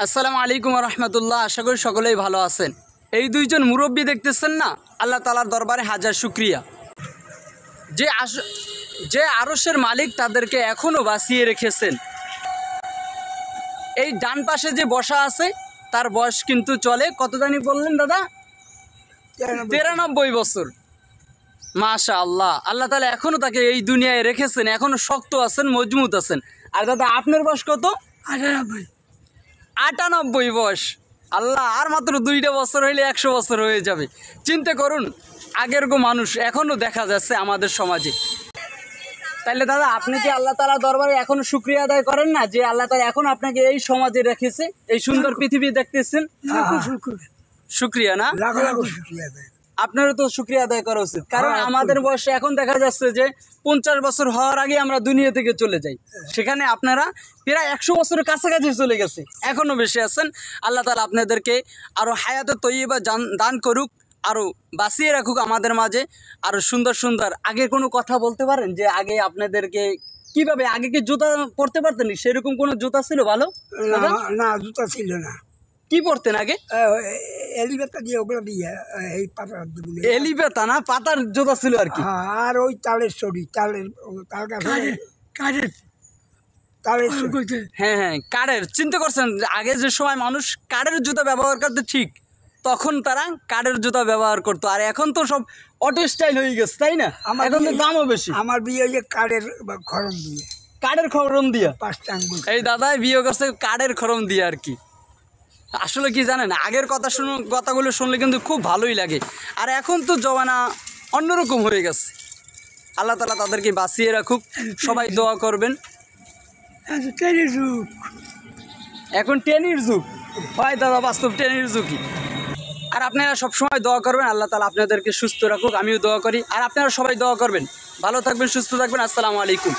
আসসালামু আলাইকুম রহমতুল্লাহ। আশা করি সকলেই ভালো আছেন। এই দুইজন মুরব্বী দেখতেছেন না, আল্লাহ তাআলার দরবারে হাজার শুকরিয়া। যে আরশের মালিক তাদেরকে এখনও বাঁচিয়ে রেখেছেন। এই ডান পাশে যে বসা আছে তার বয়স কিন্তু চলে কত জানি বললেন দাদা? 93 বছর। মাশাআল্লাহ, আল্লাহ তাআলা এখনও তাকে এই দুনিয়ায় রেখেছেন, এখনও শক্ত আছেন, মজবুত আছেন। আর দাদা আপনার বয়স কত? 98 বয়স। আল্লাহ, আর মাত্র 2টা বছর হইলে 100 বছর হয়ে যাবে। চিন্তা করুন, আগের মানুষ এখনও দেখা যাচ্ছে আমাদের সমাজে। তাইলে দাদা আপনি কি আল্লাহ তাআলার দরবারে এখনো শুকরিয়া আদায় করেন না যে আল্লাহ তাআলা এখন আপনাকে এই সমাজে রেখেছে, এই সুন্দর পৃথিবী দেখতেছেন? শুকরিয়া না? আপনারও তো শুকরিয়া আদায় করা উচিত, কারণ আমাদের বয়সে এখন দেখা যাচ্ছে যে 50 বছর হওয়ার আগে আমরা দুনিয়া থেকে চলে যাই। সেখানে আপনারা প্রায় 100 বছরের কাছাকাছি চলে গেছে, এখনও বেশি আছেন। আল্লাহ তাআলা আপনাদেরকে আরও হায়াতে তৈয়বা দান করুক, আরও বাঁচিয়ে রাখুক আমাদের মাঝে, আরও সুন্দর সুন্দর। আগে কোনো কথা বলতে পারেন যে আগে আপনাদেরকে কিভাবে, আগে কি জুতা পরতে পারতেন? সেরকম কোনো জুতা ছিল ভালো? না, জুতা ছিল না। কি পরতেন আগে? এলিবেতা দিয়ে, ওগুলো দিয়ে, এই পাতা এলিবেতা না, পাতার জুতা ছিল আর কি। আর ওই তালের ছড়ি, তাল গাছের হ্যাঁ হ্যাঁ, কাঠের। চিন্তা করছেন আগে যে সময় মানুষ কাঠের জুতা ব্যবহার করতে, ঠিক তখন তারা কাঠের জুতা ব্যবহার করতো। আর এখন তো সব অটো স্টাইল হয়ে গেছে, তাই না? এখন তো দামও বেশি। আমার বিয়ে হয়েছে কাঠের খরম দিয়ে, কাঠের খরম দিয়া। 5টা আঙ্গুল। এই দাদাই বিয়ে করছে কাঠের খরম দিয়ে আর কি। আসলে কি জানেন, আগের কথাগুলো শুনলে কিন্তু খুব ভালোই লাগে। আর এখন তো জমানা অন্যরকম হয়ে গেছে। আল্লাহ তাআলা তাদেরকে বাঁচিয়ে রাখুক, সবাই দোয়া করবেন। এখন টেনির যুগ হয় দাদা, বাস্তব টেনির যুগই। আর আপনারা সবসময় দোয়া করবেন, আল্লাহ তাআলা আপনাদেরকে সুস্থ রাখুক। আমিও দোয়া করি, আর আপনারা সবাই দোয়া করবেন। ভালো থাকবেন, সুস্থ থাকবেন। আসসালামু আলাইকুম।